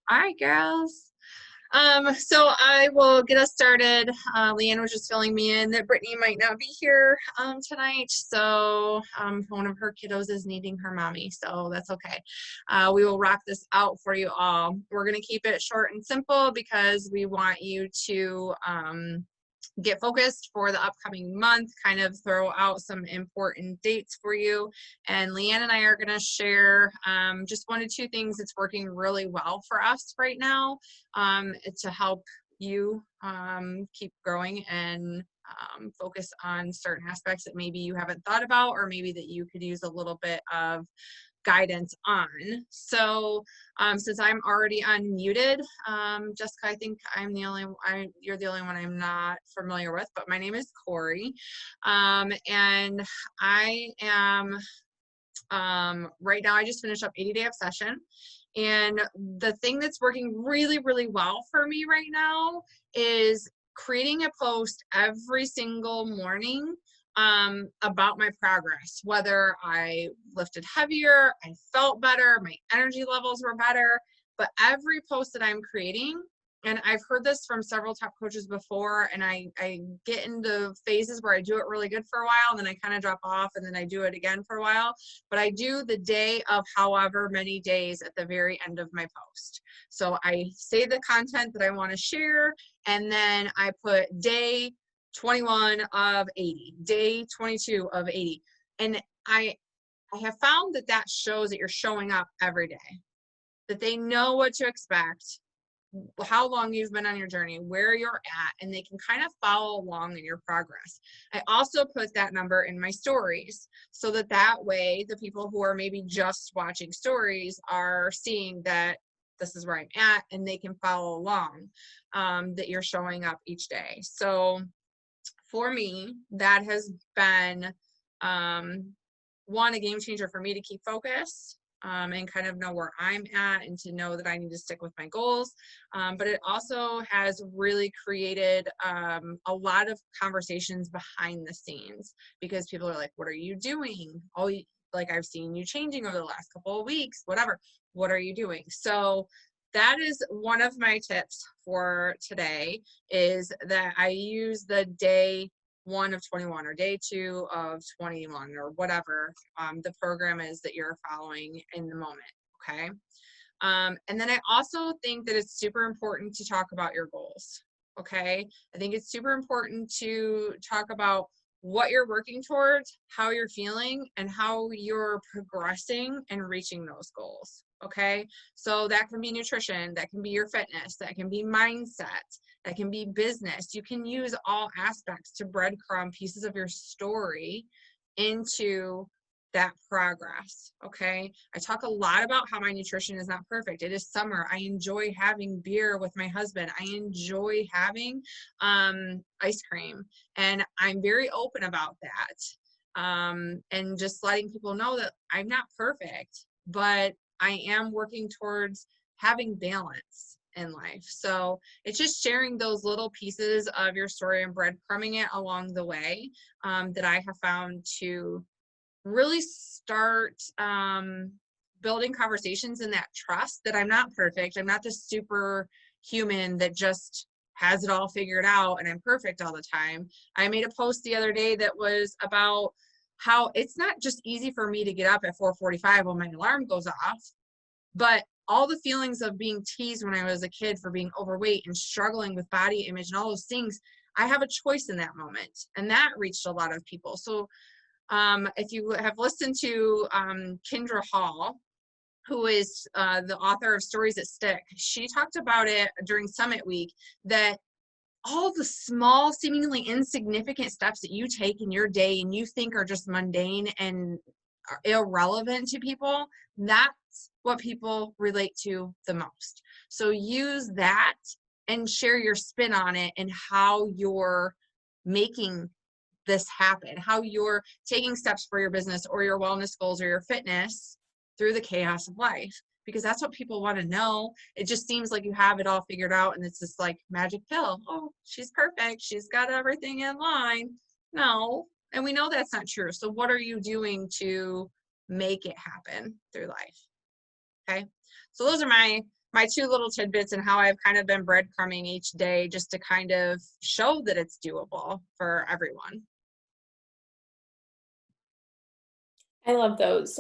All right, girls. So I will get us started. Leanne was just filling me in that Brittany might not be here tonight. So one of her kiddos is needing her mommy, so that's okay. We will rock this out for you all. We're going to keep it short and simple because we want you to get focused for the upcoming month, kind of throw out some important dates for you. And Leanne and I are going to share just 1 to 2 things that's working really well for us right now to help you keep growing and focus on certain aspects that maybe you haven't thought about, or maybe that you could use a little bit of guidance on. So since I'm already unmuted, Jessica, I think you're the only one I'm not familiar with, but my name is Corey. And I am, right now I just finished up 80 Day Obsession. And the thing that's working really, really well for me right now is creating a post every single morning about my progress, whether I lifted heavier, I felt better, my energy levels were better. But every post that I'm creating, and I've heard this from several top coaches before, and I get into phases where I do it really good for a while, and then I kind of drop off, and then I do it again for a while. But I do the day of however many days at the very end of my post. So I say the content that I want to share, and then I put day 21 of 80, day 22 of 80. And I have found that that shows that you're showing up every day, that they know what to expect, how long you've been on your journey, where you're at, and they can kind of follow along in your progress. I also put that number in my stories so that that way the people who are maybe just watching stories are seeing that this is where I'm at, and they can follow along, that you're showing up each day. So for me, that has been one, a game changer for me to keep focused and kind of know where I'm at, and to know that I need to stick with my goals. But it also has really created a lot of conversations behind the scenes, because people are like, what are you doing? Oh, like, I've seen you changing over the last couple of weeks, whatever. What are you doing? So that is one of my tips for today, is that I use the day 1 of 21 or day 2 of 21 or whatever the program is that you're following in the moment. Okay. And then I also think that it's super important to talk about your goals. Okay. I think it's super important to talk about what you're working towards, how you're feeling, and how you're progressing and reaching those goals. Okay. So that can be nutrition, that can be your fitness, that can be mindset, that can be business. You can use all aspects to breadcrumb pieces of your story into that progress. Okay. I talk a lot about how my nutrition is not perfect. It is summer. I enjoy having beer with my husband. I enjoy having ice cream, and I'm very open about that. And just letting people know that I'm not perfect, but I am working towards having balance in life. So it's just sharing those little pieces of your story and breadcrumbing it along the way that I have found to really start building conversations in that trust that I'm not perfect. I'm not this super human that just has it all figured out and I'm perfect all the time. I made a post the other day that was about how it's not just easy for me to get up at 4:45 when my alarm goes off, but all the feelings of being teased when I was a kid for being overweight and struggling with body image and all those things, I have a choice in that moment. And that reached a lot of people. So if you have listened to Kendra Hall, who is the author of Stories That Stick, she talked about it during Summit Week, that all the small, seemingly insignificant steps that you take in your day and you think are just mundane and are irrelevant to people, that's what people relate to the most. So use that and share your spin on it and how you're making this happen, how you're taking steps for your business or your wellness goals or your fitness through the chaos of life, because that's what people want to know. It just seems like you have it all figured out and it's this like magic pill. Oh, she's perfect, she's got everything in line. No, and we know that's not true. So what are you doing to make it happen through life? Okay, so those are my my two little tidbits and how I've kind of been breadcrumbing each day just to kind of show that it's doable for everyone. I love those.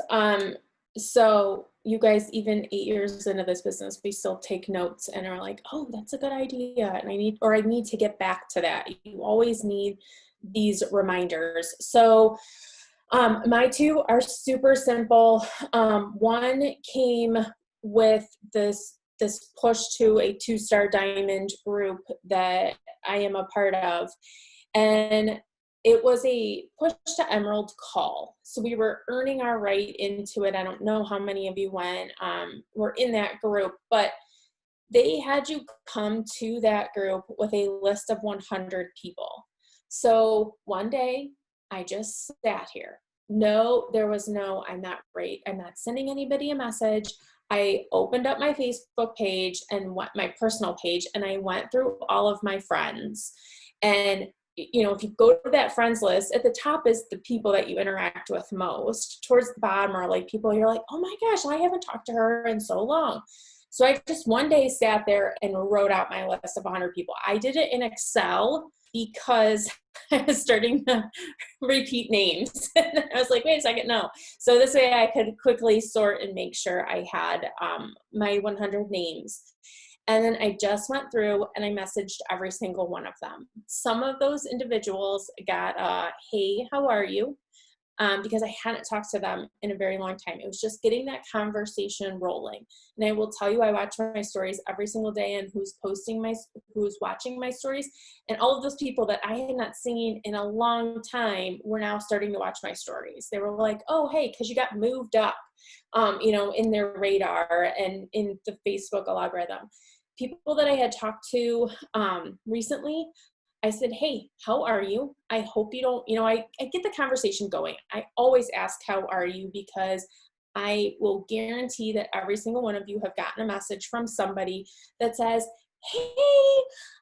So you guys, even 8 years into this business, we still take notes and are like, oh, that's a good idea. And I need to get back to that. You always need these reminders. So my two are super simple. One came with this push to a 2-star diamond group that I am a part of. And it was a push to Emerald call. So we were earning our right into it. I don't know how many of you were in that group, but they had you come to that group with a list of 100 people. So one day I just sat here. No, there was no, I'm not great. I'm not sending anybody a message. I opened up my Facebook page and my personal page, and I went through all of my friends. And you know, if you go to that friends list, at the top is the people that you interact with most. Towards the bottom are like people you're like, oh my gosh, I haven't talked to her in so long. So I just one day sat there and wrote out my list of 100 people. I did it in Excel because I was starting to repeat names. And I was like, wait a second, no. So this way I could quickly sort and make sure I had my 100 names. And then I just went through and I messaged every single one of them. Some of those individuals got hey, how are you? Because I hadn't talked to them in a very long time. It was just getting that conversation rolling. And I will tell you, I watch my stories every single day, and who's watching my stories. And all of those people that I had not seen in a long time were now starting to watch my stories. They were like, oh, hey, because you got moved up, in their radar and in the Facebook algorithm. People that I had talked to recently, I said, hey, how are you? I hope you don't, I get the conversation going. I always ask, how are you? Because I will guarantee that every single one of you have gotten a message from somebody that says, hey,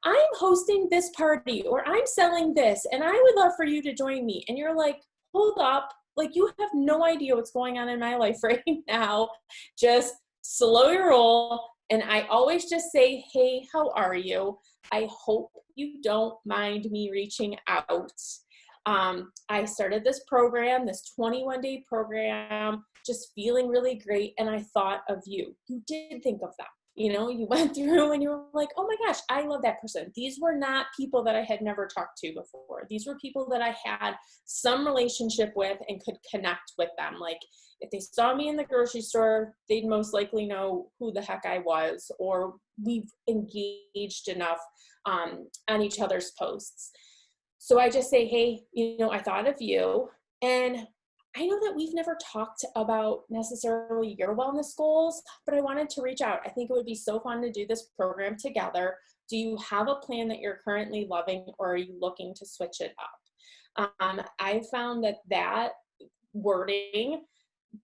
I'm hosting this party, or I'm selling this, and I would love for you to join me. And you're like, hold up. Like, you have no idea what's going on in my life right now. Just slow your roll. And I always just say, hey, how are you? I hope you don't mind me reaching out. I started this program, this 21-day program, just feeling really great. And I thought of you. You did think of them. You went through and you were like, oh my gosh, I love that person. These were not people that I had never talked to before. These were people that I had some relationship with and could connect with them. Like, if they saw me in the grocery store, they'd most likely know who the heck I was, or we've engaged enough on each other's posts. So I just say, hey, I thought of you. And I know that we've never talked about necessarily your wellness goals, but I wanted to reach out. I think it would be so fun to do this program together. Do you have a plan that you're currently loving, or are you looking to switch it up? I found that wording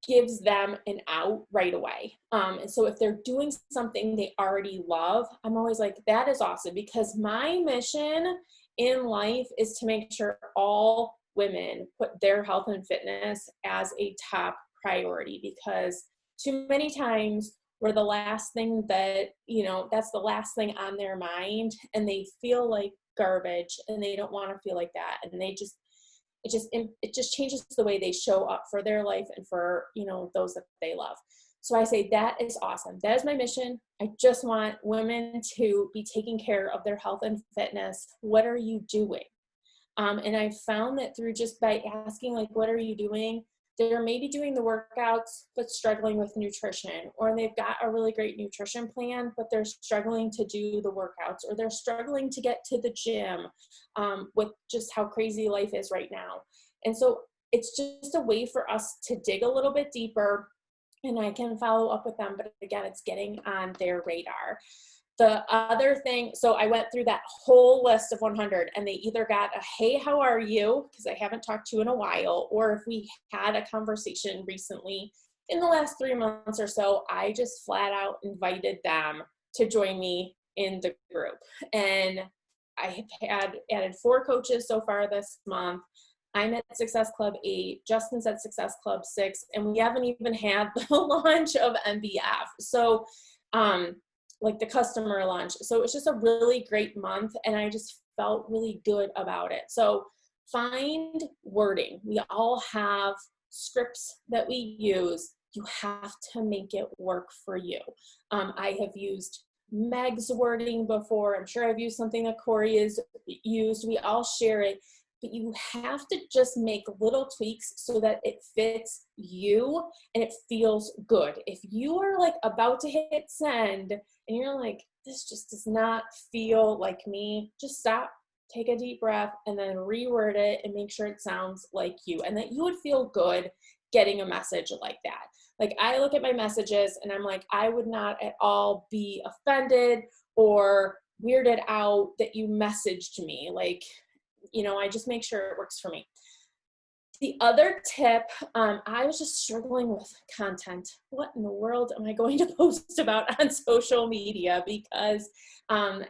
gives them an out right away. And so if they're doing something they already love, I'm always like, that is awesome, because my mission in life is to make sure all women put their health and fitness as a top priority, because too many times we're the last thing that, that's the last thing on their mind, and they feel like garbage and they don't want to feel like that. And it just changes the way they show up for their life and for, those that they love. So I say, that is awesome. That is my mission. I just want women to be taking care of their health and fitness. What are you doing? And I found that through just by asking, like, what are you doing? They're maybe doing the workouts, but struggling with nutrition, or they've got a really great nutrition plan, but they're struggling to do the workouts, or they're struggling to get to the gym with just how crazy life is right now. And so it's just a way for us to dig a little bit deeper, and I can follow up with them. But again, it's getting on their radar. The other thing, so I went through that whole list of 100, and they either got a, hey, how are you? Because I haven't talked to you in a while, or if we had a conversation recently in the last 3 months or so, I just flat out invited them to join me in the group. And I have added 4 coaches so far this month. I'm at Success Club 8, Justin's at Success Club 6, and we haven't even had the launch of MBF. So like the customer lunch. So it was just a really great month, and I just felt really good about it. So find wording. We all have scripts that we use. You have to make it work for you. I have used Meg's wording before. I'm sure I've used something that Corey has used. We all share it, but you have to just make little tweaks so that it fits you and it feels good. If you are like about to hit send and you're like, this just does not feel like me, just stop, take a deep breath, and then reword it and make sure it sounds like you, and that you would feel good getting a message like that. Like, I look at my messages and I'm like, I would not at all be offended or weirded out that you messaged me. Like, you know, I just make sure it works for me. The other tip, I was just struggling with content. What in the world am I going to post about on social media? Because,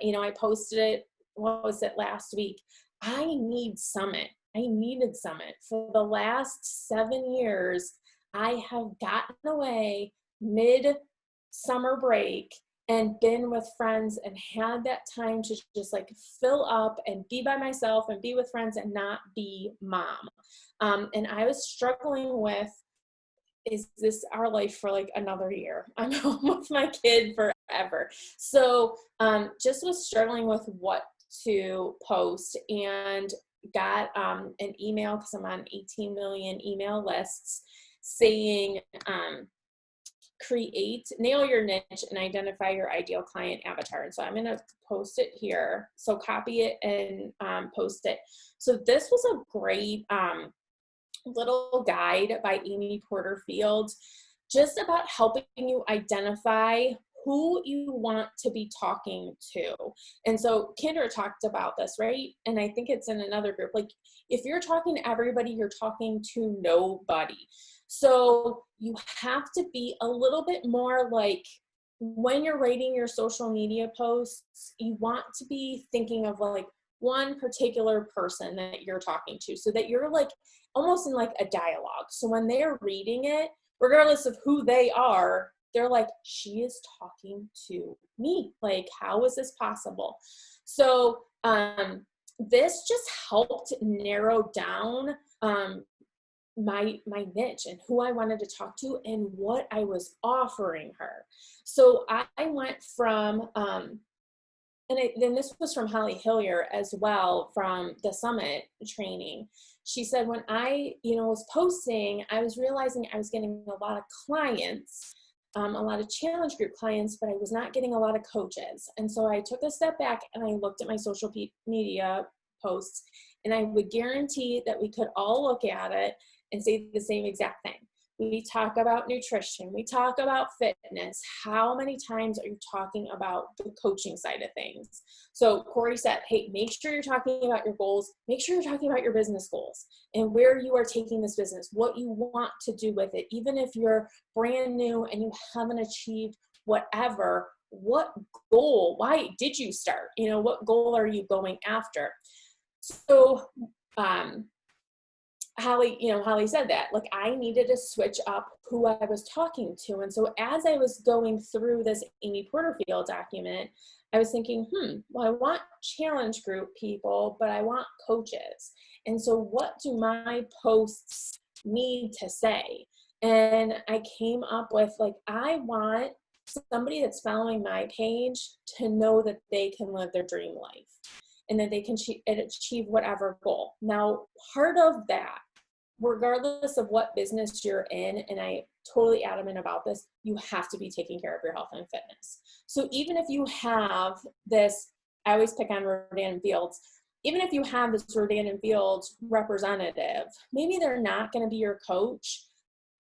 you know, I posted it, what was it, last week? I need Summit. I needed Summit. For the last 7 years, I have gotten away mid-summer break and been with friends and had that time to just like fill up and be by myself and be with friends and not be mom. And I was struggling with, is this our life for like another year? I'm home with my kid forever. So just was struggling with what to post, and got an email, because I'm on 18 million email lists, saying, nail your niche and identify your ideal client avatar. And so I'm going to post it here. So copy it and post it. So this was a great little guide by Amy Porterfield, just about helping you identify who you want to be talking to. And so Kendra talked about this, right? And I think it's in another group. Like, if you're talking to everybody, you're talking to nobody. So you have to be a little bit more like, when you're writing your social media posts, you want to be thinking of like one particular person that you're talking to, so that you're like almost in like a dialogue. So when they're reading it, regardless of who they are, they're like, she is talking to me. Like, how is this possible? So this just helped narrow down my niche and who I wanted to talk to and what I was offering her. So I went from, then this was from Holly Hillier as well, from the Summit training. She said, when I, was posting, I was realizing I was getting a lot of clients, a lot of challenge group clients, but I was not getting a lot of coaches. And so I took a step back and I looked at my social media posts, and I would guarantee that we could all look at it and say the same exact thing. We talk about nutrition. We talk about fitness. How many times are you talking about the coaching side of things? So Corey said, hey, make sure you're talking about your goals. Make sure you're talking about your business goals and where you are taking this business, what you want to do with it. Even if you're brand new and you haven't achieved whatever, what goal, why did you start? What goal are you going after? So, Holly said that, like, I needed to switch up who I was talking to. And so as I was going through this Amy Porterfield document, I was thinking, well, I want challenge group people, but I want coaches. And so what do my posts need to say? And I came up with, like, I want somebody that's following my page to know that they can live their dream life and that they can achieve whatever goal. Now, part of that, regardless of what business you're in, and I totally adamant about this, you have to be taking care of your health and fitness. So even if you have this, I always pick on Rodan and Fields, even if you have this Rodan and Fields representative, maybe they're not going to be your coach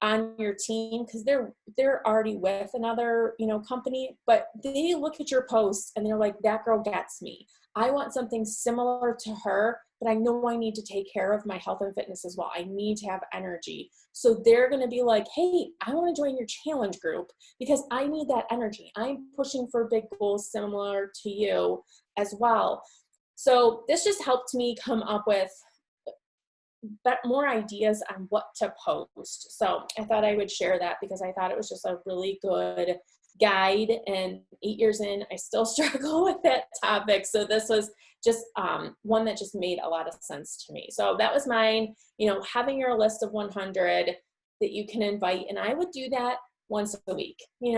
on your team because they're already with another company, but they look at your posts and they're like, that girl gets me. I want something similar to her, but I know I need to take care of my health and fitness as well. I need to have energy. So they're going to be like, hey, I want to join your challenge group because I need that energy. I'm pushing for big goals similar to you as well. So this just helped me come up with more ideas on what to post. So I thought I would share that because I thought it was just a really good guide, and 8 years in, I still struggle with that topic. So this was just one that just made a lot of sense to me. So that was mine, having your list of 100 that you can invite. And I would do that once a week,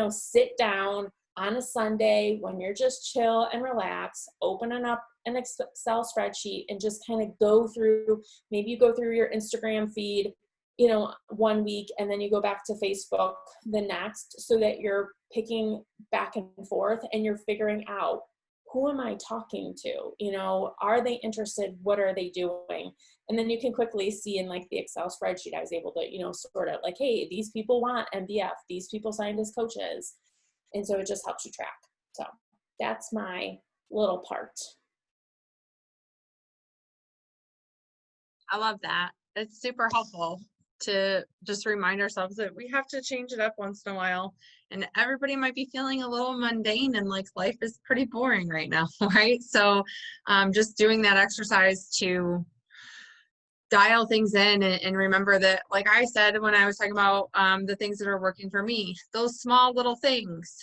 sit down on a Sunday when you're just chill and relax, opening up an Excel spreadsheet and just kind of go through, maybe you go through your Instagram feed, 1 week, and then you go back to Facebook the next, so that you're picking back and forth and you're figuring out, who am I talking to? Are they interested? What are they doing? And then you can quickly see in like the Excel spreadsheet, I was able to, sort of like, hey, these people want MBF, these people signed as coaches. And so it just helps you track. So that's my little part. I love that. It's super helpful to just remind ourselves that we have to change it up once in a while. And everybody might be feeling a little mundane and like life is pretty boring right now, right? So just doing that exercise to dial things in and remember that, like I said, when I was talking about the things that are working for me, those small little things.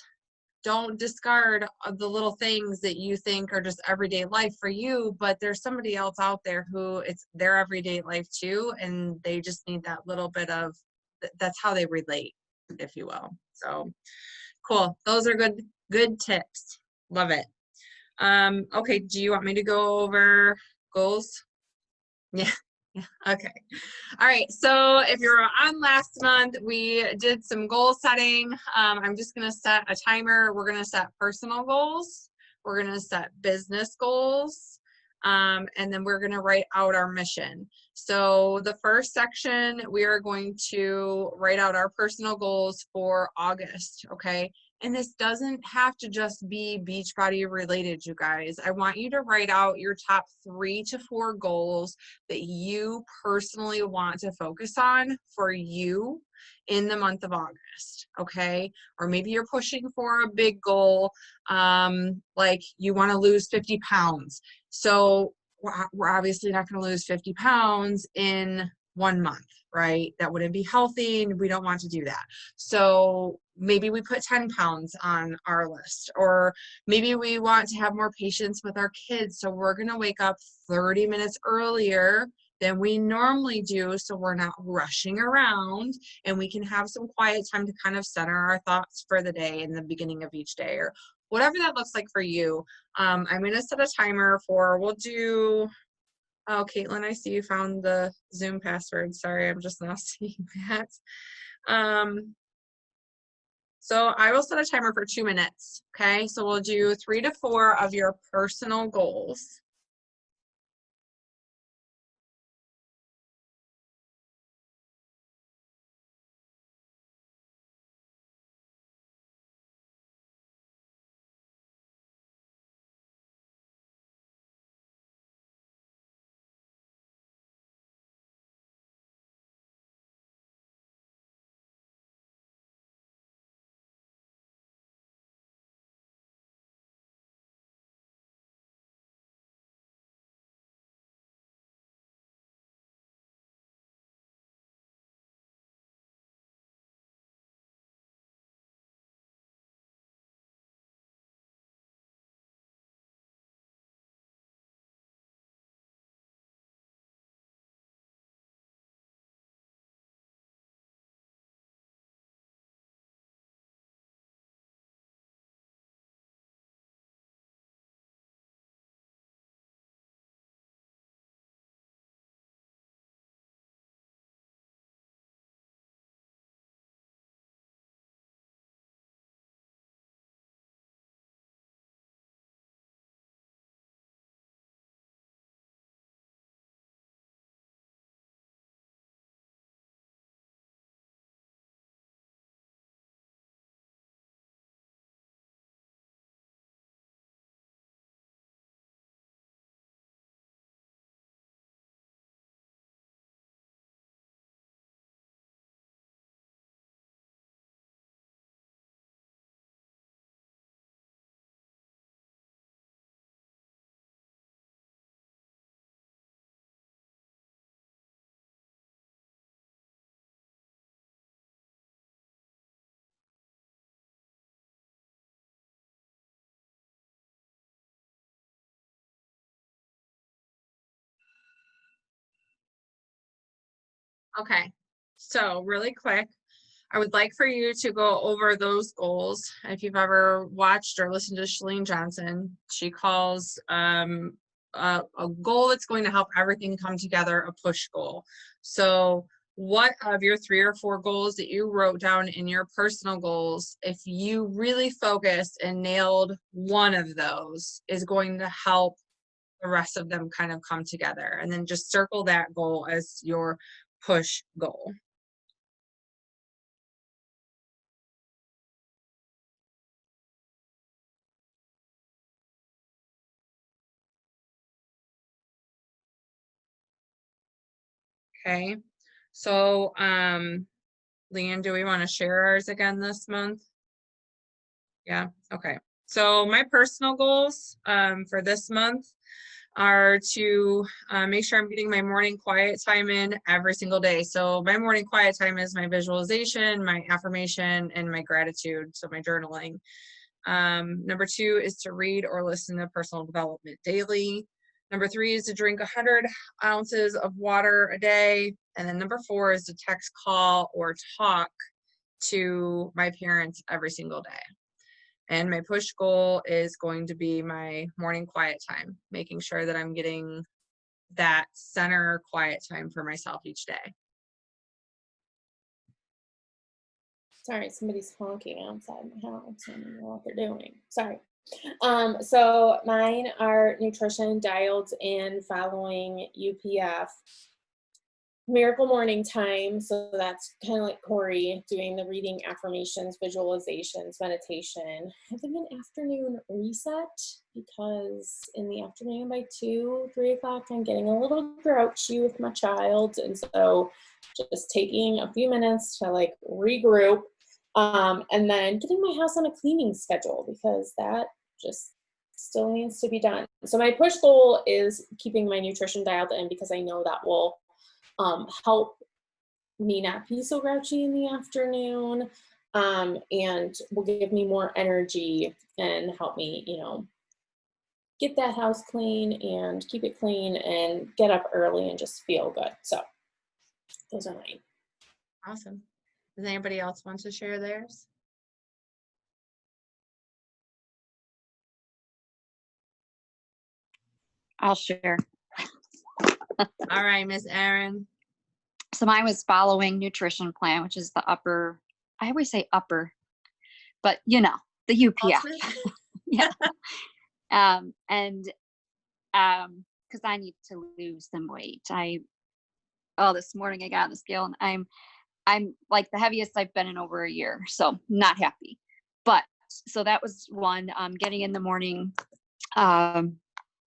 Don't discard the little things that you think are just everyday life for you, but there's somebody else out there who it's their everyday life too, and they just need that little bit of, that's how they relate, if you will. So cool. Those are good tips. Love it. Okay, do you want me to go over goals? Yeah. Yeah. Okay. All right. So if you're on last month, we did some goal setting. I'm just going to set a timer. We're going to set personal goals. We're going to set business goals. And then we're going to write out our mission. So the first section, we are going to write out our personal goals for August. Okay. And this doesn't have to just be Beachbody related, you guys. I want you to write out your top 3 to 4 goals that you personally want to focus on for you in the month of August, okay? Or maybe you're pushing for a big goal, like you want to lose 50 pounds. So we're obviously not going to lose 50 pounds in 1 month, right? That wouldn't be healthy, and we don't want to do that. So maybe we put 10 pounds on our list, or maybe we want to have more patience with our kids. So we're going to wake up 30 minutes earlier than we normally do, so we're not rushing around, and we can have some quiet time to kind of center our thoughts for the day in the beginning of each day, or whatever that looks like for you. I'm going to set a timer for, we'll do, oh, Caitlin, I see you found the Zoom password. Sorry, I'm just now seeing that. So I will set a timer for 2 minutes. Okay, so we'll do 3 to 4 of your personal goals. Okay, so really quick, I would like for you to go over those goals. If you've ever watched or listened to Shalene Johnson, she calls a goal that's going to help everything come together a push goal. So what of your 3 or 4 goals that you wrote down in your personal goals, if you really focused and nailed one of those, is going to help the rest of them kind of come together? And then just circle that goal as your push goal. Okay, so Leanne, do we want to share ours again this month? Yeah, okay. So my personal goals for this month are to make sure I'm getting my morning quiet time in every single day. So my morning quiet time is my visualization, my affirmation, and my gratitude, so my journaling. Number 2 is to read or listen to personal development daily. Number 3 is to drink 100 ounces of water a day. And then number 4 is to text, call, or talk to my parents every single day. And my push goal is going to be my morning quiet time, making sure that I'm getting that center quiet time for myself each day. Sorry, somebody's honking outside my house. I don't know what they're doing. Sorry. So mine are nutrition, dialed in, following UPF. Miracle Morning Time, so that's kind of like Corey, doing the reading, affirmations, visualizations, meditation. Having an afternoon reset, because in the afternoon by 2, 3 o'clock, I'm getting a little grouchy with my child. And so just taking a few minutes to like regroup, and then getting my house on a cleaning schedule, because that just still needs to be done. So my push goal is keeping my nutrition dialed in, because I know that will help me not be so grouchy in the afternoon, and will give me more energy and help me, get that house clean and keep it clean and get up early and just feel good. So those are mine. Awesome. Does anybody else want to share theirs? I'll share. All right, Miss Erin. So mine was following nutrition plan, which is the upper, I always say upper, but the UPF. Yeah. Because I need to lose some weight. This morning I got on the scale and I'm like the heaviest I've been in over a year. So not happy. But so that was one, getting in the morning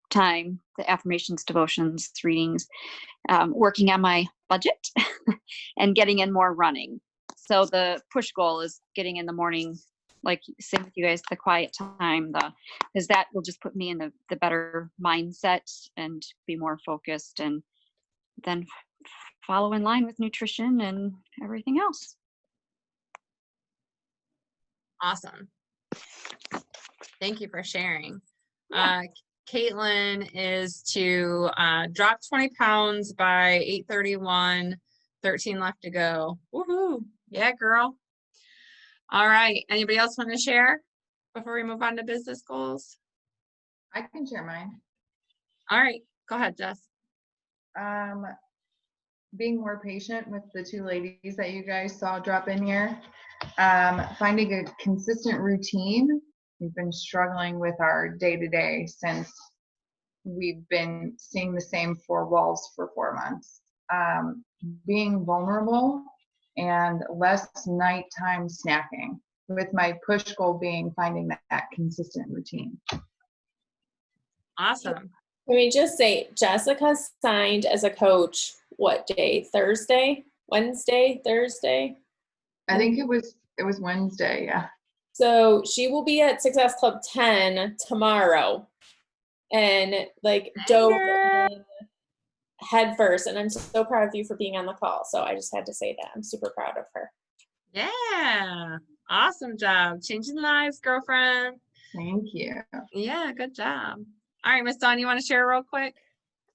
time, the affirmations, devotions, readings, working on my budget and getting in more running. So the push goal is getting in the morning, like same with you guys, the quiet time, because that will just put me in the better mindset and be more focused, and then follow in line with nutrition and everything else. Awesome. Thank you for sharing. Yeah. Caitlin is to drop 20 pounds by 8:31, 13 left to go. Woohoo. Yeah, girl. All right. Anybody else want to share before we move on to business goals? I can share mine. All right. Go ahead, Jess. Being more patient with the 2 ladies that you guys saw drop in here. Finding a consistent routine. We've been struggling with our day-to-day since we've been seeing the same 4 walls for 4 months. Being vulnerable and less nighttime snacking, with my push goal being finding that consistent routine. Awesome. Let me just say, Jessica signed as a coach, what day? Thursday? Wednesday? Thursday? I think it was Wednesday, yeah. So she will be at Success Club 10 tomorrow, and like dove in head first. And I'm so proud of you for being on the call. So I just had to say that. I'm super proud of her. Yeah. Awesome job. Changing lives, girlfriend. Thank you. Yeah, good job. All right, Miss Dawn, you want to share real quick?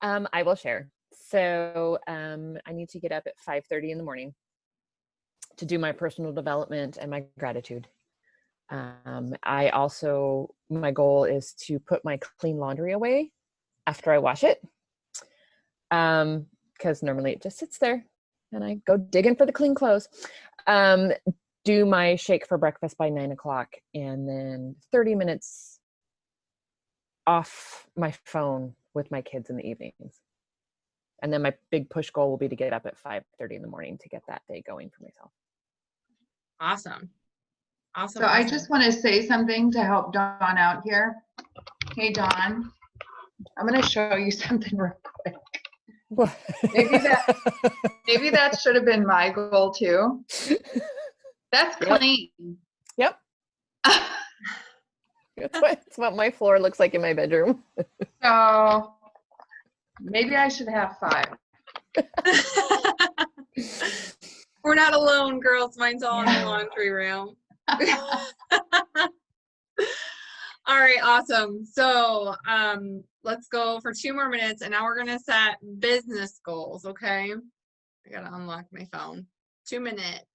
I will share. So I need to get up at 5:30 in the morning to do my personal development and my gratitude. I also, my goal is to put my clean laundry away after I wash it. Because normally it just sits there and I go digging for the clean clothes. Do my shake for breakfast by 9 o'clock, and then 30 minutes off my phone with my kids in the evenings. And then my big push goal will be to get up at 5:30 in the morning to get that day going for myself. Awesome. Awesome. So I awesome. just want to say something to help Dawn out here. Hey, Dawn, I'm going to show you something real quick. Maybe that should have been my goal too. That's clean. Yep. That's what my floor looks like in my bedroom. So maybe I should have 5. We're not alone, girls. Mine's all in the Yeah. laundry room. All right, awesome. So let's go for 2 more minutes, and now we're gonna set business goals, okay? I gotta unlock my phone. 2 minutes.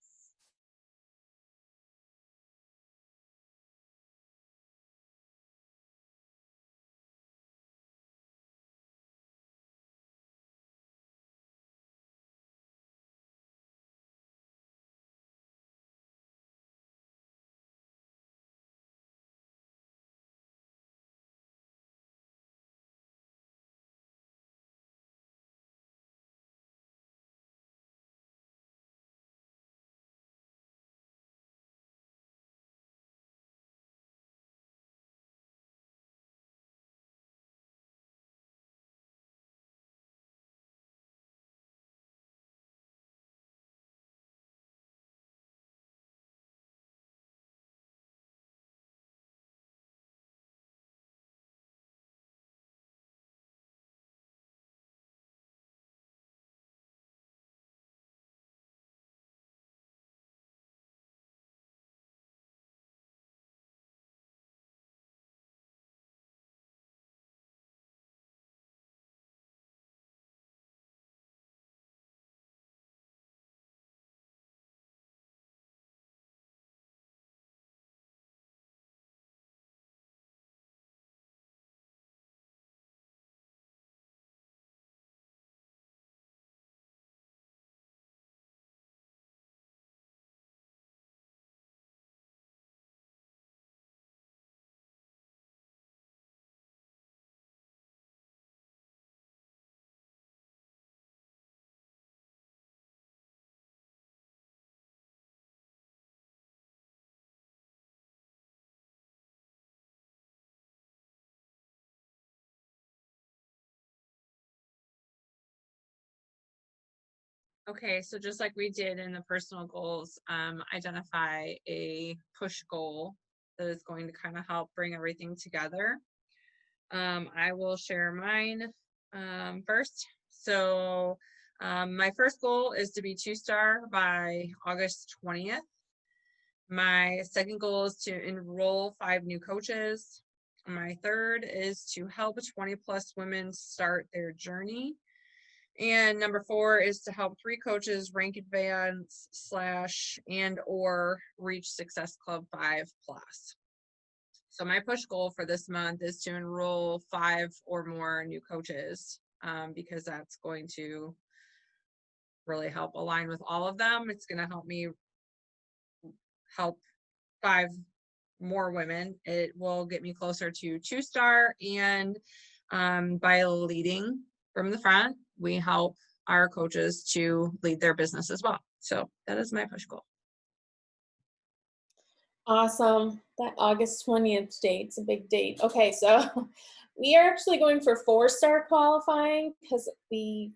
Okay, so just like we did in the personal goals, identify a push goal that is going to kind of help bring everything together. I will share mine first. So my first goal is to be 2-star by August 20th. My second goal is to enroll 5 new coaches. My third is to help 20+ women start their journey. And number 4 is to help 3 coaches rank advance / and or reach Success Club 5+. So my push goal for this month is to enroll 5 or more new coaches, because that's going to really help align with all of them. It's going to help me help 5 more women. It will get me closer to 2-star, and by leading from the front, we help our coaches to lead their business as well. So that is my push goal. Awesome. That August 20th date's a big date. Okay, so we are actually going for 4-star qualifying because we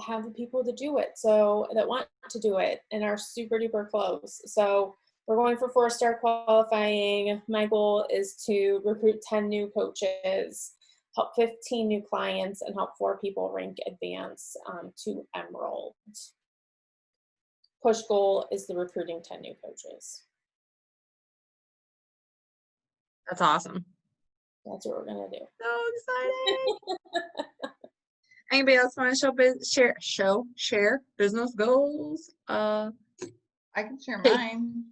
have the people to do it, so that want to do it and are super duper close. So we're going for 4-star qualifying. My goal is to recruit 10 new coaches, help 15 new clients, and help 4 people rank advance to Emerald. Push goal is the recruiting 10 new coaches. That's awesome. That's what we're gonna do. So excited. Anybody else want to share business goals? I can share Okay. mine.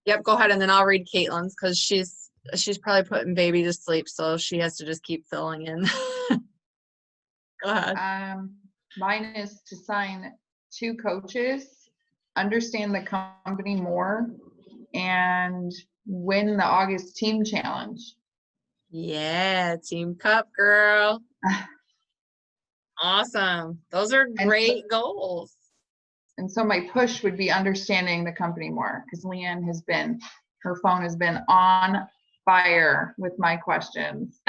Yep, go ahead, and then I'll read Caitlin's because she's probably putting baby to sleep, so she has to just keep filling in. Go ahead. Mine is to sign 2 coaches, understand the company more, and win the August team challenge. Yeah, Team Cup girl. Awesome. Those are great goals. And so my push would be understanding the company more, because Leanne her phone has been on fire with my questions.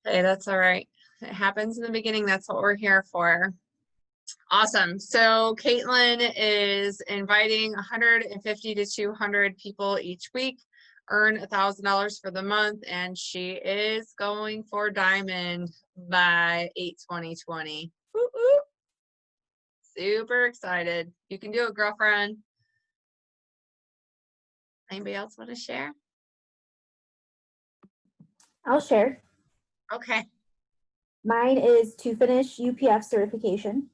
Hey, that's all right. It happens in the beginning. That's what we're here for. Awesome. So Caitlin is inviting 150 to 200 people each week, earn $1,000 for the month, and she is going for diamond by 8/20/20. Woo woo. Super excited. You can do it, girlfriend. Anybody else want to share? I'll share. Okay. Mine is to finish UPF certification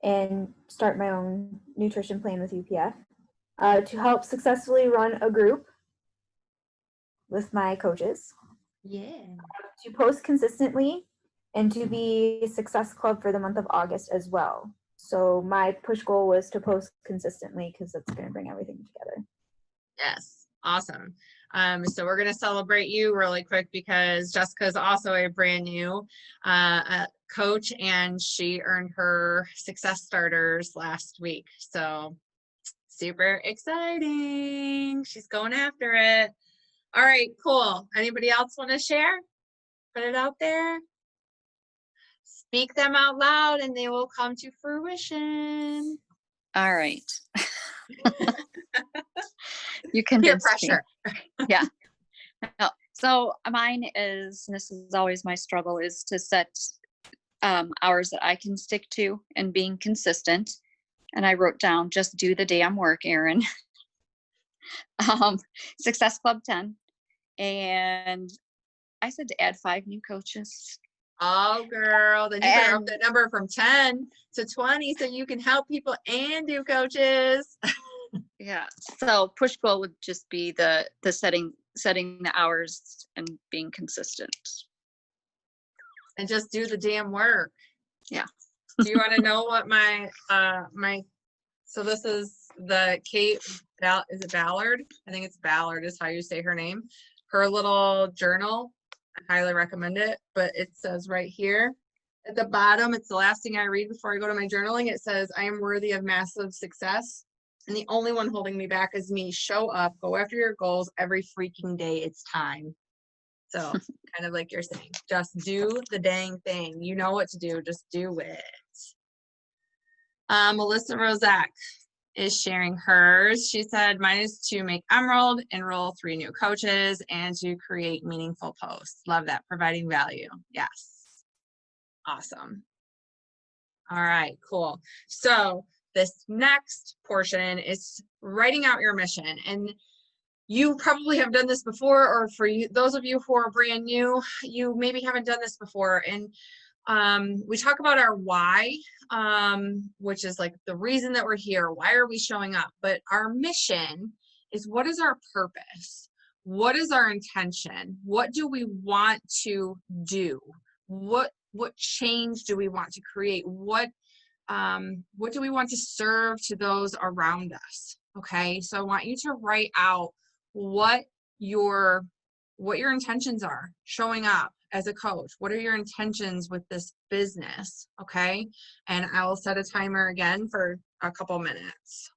and start my own nutrition plan with UPF. To help successfully run a group with my coaches. Yeah. To post consistently and to be Success Club for the month of August as well. So my push goal was to post consistently because that's going to bring everything together. Yes. Awesome. So we're going to celebrate you really quick because Jessica's also a brand new coach, and she earned her success starters last week. So super exciting. She's going after it. All right, cool. Anybody else want to share? Put it out there. Speak them out loud and they will come to fruition. All right. You Peer convinced me. pressure. Yeah. No. So mine is, and this is always my struggle, is to set hours that I can stick to and being consistent. And I wrote down, just do the damn work, Erin. Success Club 10. And I said to add 5 new coaches. Oh, girl. Then you better up And- that number from 10 to 20 so you can help people and do coaches. Yeah. So push goal would just be the setting the hours and being consistent. And just do the damn work. Yeah. Do you want to know what my so this is the Kate is it Ballard? I think it's Ballard is how you say her name. Her little journal. I highly recommend it. But it says right here at the bottom, it's the last thing I read before I go to my journaling. It says, I am worthy of massive success. And the only one holding me back is me. Show up, go after your goals every freaking day. It's time. So kind of like you're saying, just do the dang thing. You know what to do. Just do it. Melissa Rozak is sharing hers. She said, mine is to make Emerald, enroll 3 new coaches, and to create meaningful posts. Love that. Providing value. Yes. Awesome. All right, cool. So this next portion is writing out your mission. And you probably have done this before, or for you, those of you who are brand new, you maybe haven't done this before. And we talk about our why, which is like the reason that we're here. Why are we showing up? But our mission is, what is our purpose? What is our intention? What do we want to do? What change do we want to create? What do we want to serve to those around us? Okay, so I want you to write out what your intentions are showing up as a coach. What are your intentions with this business? Okay, and I will set a timer again for a couple minutes.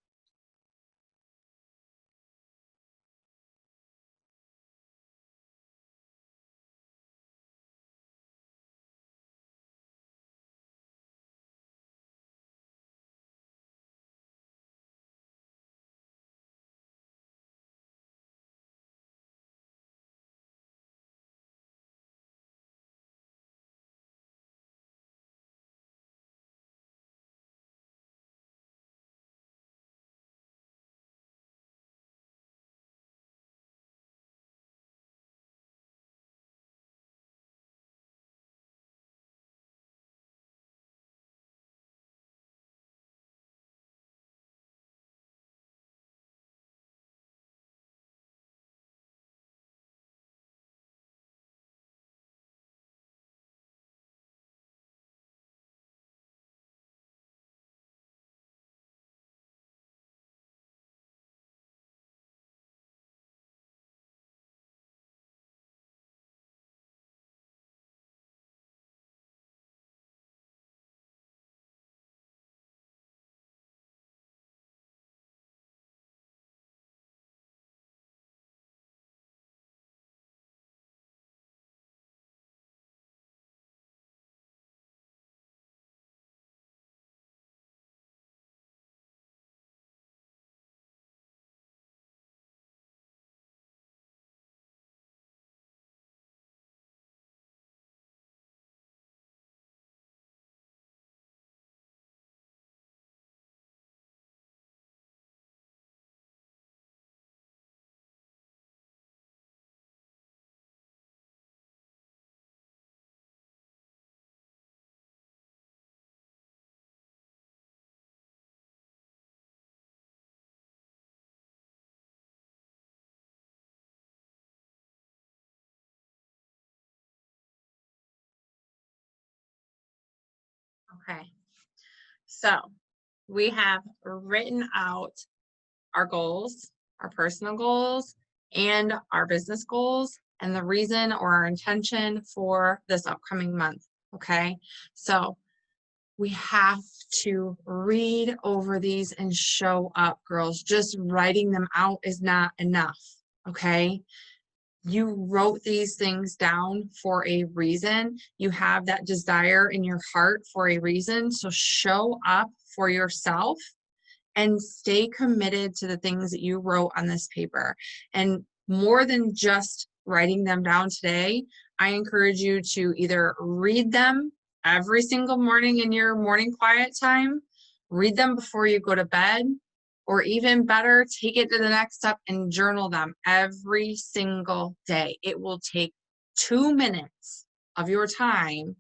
Okay. So we have written out our goals, our personal goals, and our business goals, and the reason or our intention for this upcoming month. Okay. So we have to read over these and show up, girls. Just writing them out is not enough. Okay. You wrote these things down for a reason. You have that desire in your heart for a reason. So show up for yourself and stay committed to the things that you wrote on this paper. And more than just writing them down today, I encourage you to either read them every single morning in your morning quiet time, read them before you go to bed, or even better, take it to the next step and journal them every single day. It will take 2 minutes of your time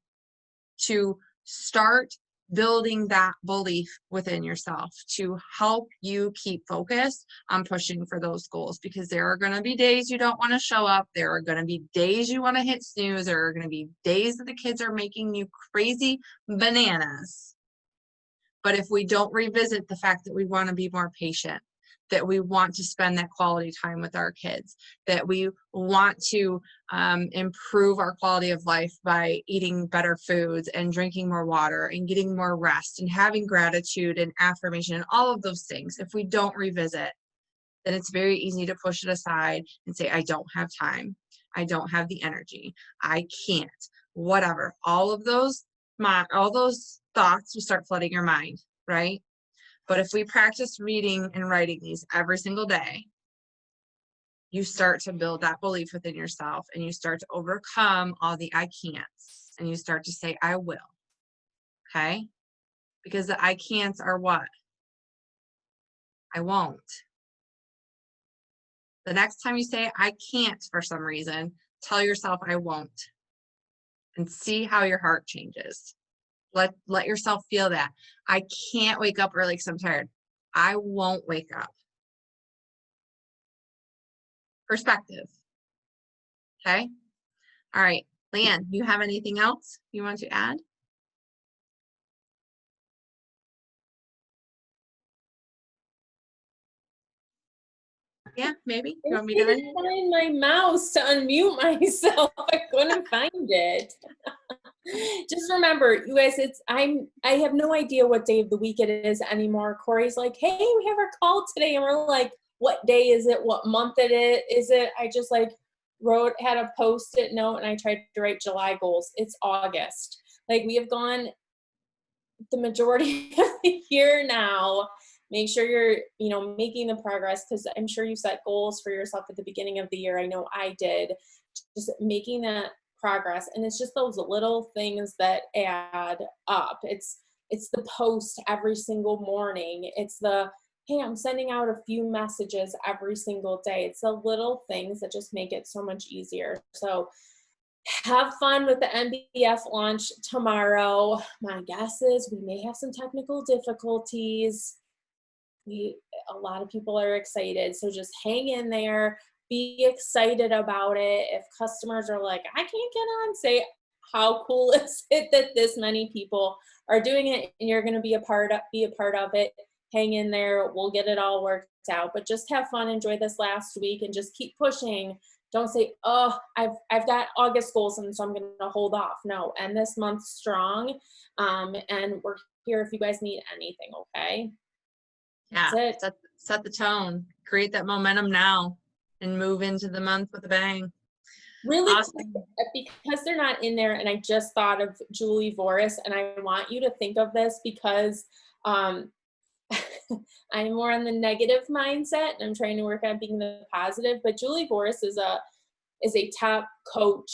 to start building that belief within yourself to help you keep focused on pushing for those goals, because there are going to be days you don't want to show up. There are going to be days you want to hit snooze. There are going to be days that the kids are making you crazy bananas. But if we don't revisit the fact that we want to be more patient, that we want to spend that quality time with our kids, that we want to improve our quality of life by eating better foods and drinking more water and getting more rest and having gratitude and affirmation and all of those things, if we don't revisit, then it's very easy to push it aside and say, I don't have time. I don't have the energy. I can't, whatever. All those thoughts will start flooding your mind, right? But if we practice reading and writing these every single day, you start to build that belief within yourself, and you start to overcome all the I can'ts, and you start to say, I will. Okay? Because the I can'ts are what? I won't. The next time you say I can't for some reason, tell yourself I won't, and see how your heart changes. Let yourself feel that. I can't wake up early because I'm tired. I won't wake up. Perspective. Okay? All right. Leanne, you have anything else you want to add? Yeah, maybe. You want me to? I couldn't find my mouse to unmute myself. I couldn't find it. Just remember, you guys, I have no idea what day of the week it is anymore. Corey's like, hey, we have our call today, and we're like, what day is it? What month is it? I just like had a post-it note, and I tried to write July goals. It's August. Like, we have gone the majority of the year now. Make sure you're, making the progress, because I'm sure you set goals for yourself at the beginning of the year. I know I did. Just making that progress, and it's just those little things that add up. It's the post every single morning. It's the, hey, I'm sending out a few messages every single day. It's the little things that just make it so much easier. So have fun with the MBF launch tomorrow. My guess is we may have some technical difficulties. A lot of people are excited, so just hang in there. Be excited about it. If customers are like, I can't get on, say, how cool is it that this many people are doing it, and you're going to be a part of it. Hang in there. We'll get it all worked out. But just have fun. Enjoy this last week, and just keep pushing. Don't say, oh, I've got August goals, and so I'm going to hold off. No, end this month strong. And we're here if you guys need anything, okay? Yeah, set the tone. Create that momentum now and move into the month with a bang. Really awesome. quick, because they're not in there, and I just thought of Julie Voris, and I want you to think of this because I'm more on the negative mindset, and I'm trying to work on being the positive. But Julie Voris is a top coach,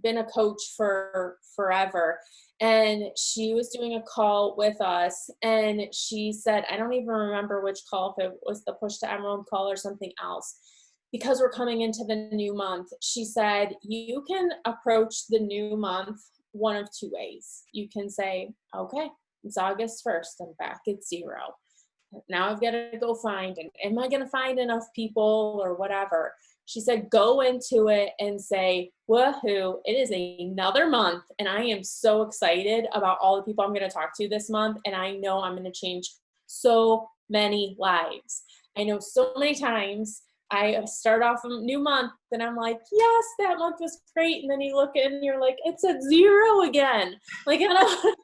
been a coach for forever. And she was doing a call with us, and she said, I don't even remember which call, if it was the Push to Emerald call or something else, because we're coming into the new month. She said, you can approach the new month one of two ways. You can say, okay, it's August 1st, I'm back at 0. now I've got to go find, and am I going to find enough people or whatever? She said, go into it and say, woohoo, it is another month. And I am so excited about all the people I'm going to talk to this month. And I know I'm going to change so many lives. I know so many times I start off a new month and I'm like, yes, that month was great. And then you look and you're like, it's at 0 again. Like, I don't,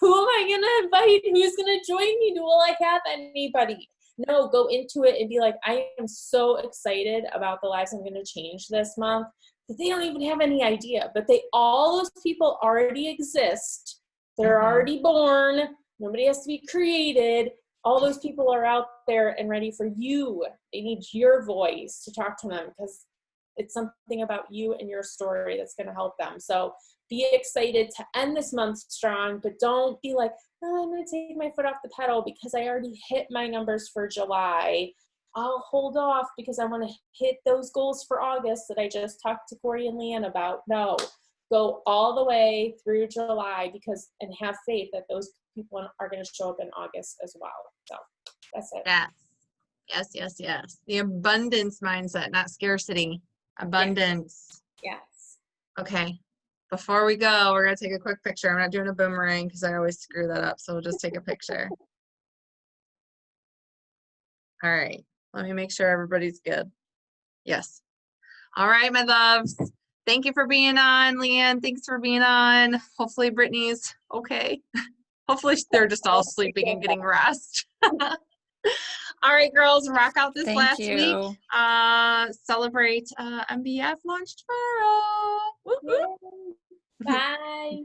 who am I going to invite? Who's going to join me? Will I have anybody? No, go into it and be like, I am so excited about the lives I'm going to change this month. But they don't even have any idea. But all those people already exist. They're already born. Nobody has to be created. All those people are out there and ready for you. They need your voice to talk to them because it's something about you and your story that's going to help them. So be excited to end this month strong, but don't be like, oh, I'm going to take my foot off the pedal because I already hit my numbers for July. I'll hold off because I want to hit those goals for August that I just talked to Corey and Leanne about. No, go all the way through July and have faith that those people are going to show up in August as well. So that's it. Yes. The abundance mindset, not scarcity. Abundance. Yes. Okay. Before we go, we're going to take a quick picture. I'm not doing a boomerang because I always screw that up. So we'll just take a picture. All right. Let me make sure everybody's good. Yes. All right, my loves. Thank you for being on, Leanne. Thanks for being on. Hopefully Brittany's okay. Hopefully they're just all sleeping and getting rest. All right, girls, rock out this last week. Celebrate MBF launch tomorrow. Woo-hoo. Bye.